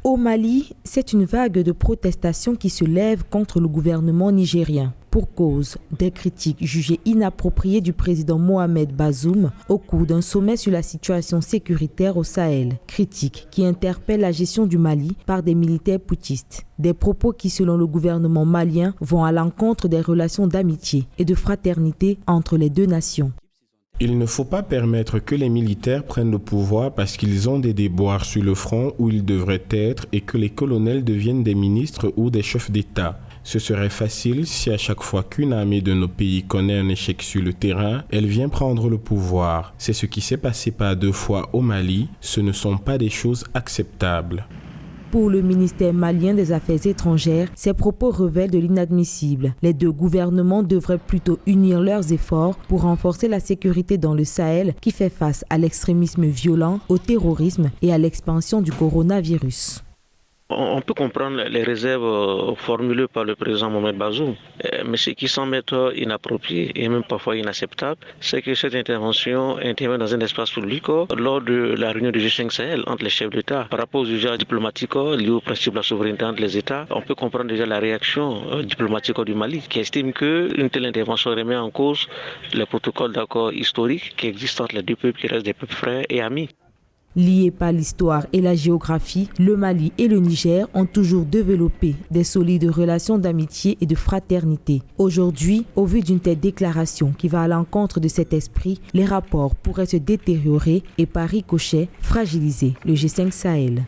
Au Mali, c'est une vague de protestations qui se lève contre le gouvernement nigérien. Pour cause des critiques jugées inappropriées du président Mohamed Bazoum au cours d'un sommet sur la situation sécuritaire au Sahel. Critiques qui interpellent la gestion du Mali par des militaires putschistes. Des propos qui, selon le gouvernement malien, vont à l'encontre des relations d'amitié et de fraternité entre les deux nations. Il ne faut pas permettre que les militaires prennent le pouvoir parce qu'ils ont des déboires sur le front où ils devraient être et que les colonels deviennent des ministres ou des chefs d'État. Ce serait facile si à chaque fois qu'une armée de nos pays connaît un échec sur le terrain, elle vient prendre le pouvoir. C'est ce qui s'est passé par 2 fois au Mali. Ce ne sont pas des choses acceptables. Pour le ministère malien des Affaires étrangères, ces propos révèlent de l'inadmissible. Les deux gouvernements devraient plutôt unir leurs efforts pour renforcer la sécurité dans le Sahel qui fait face à l'extrémisme violent, au terrorisme et à l'expansion du coronavirus. On peut comprendre les réserves formulées par le président Mohamed Bazoum, mais ce qui semble être inapproprié et même parfois inacceptable, c'est que cette intervention intervient dans un espace public lors de la réunion du G5 Sahel entre les chefs d'État. Par rapport aux usages diplomatiques liés au principe de la souveraineté entre les États, on peut comprendre déjà la réaction diplomatique du Mali qui estime qu'une telle intervention remet en cause les protocoles d'accord historiques qui existent entre les deux peuples qui restent des peuples frères et amis. Liés par l'histoire et la géographie, le Mali et le Niger ont toujours développé des solides relations d'amitié et de fraternité. Aujourd'hui, au vu d'une telle déclaration qui va à l'encontre de cet esprit, les rapports pourraient se détériorer et par ricochet fragiliser le G5 Sahel.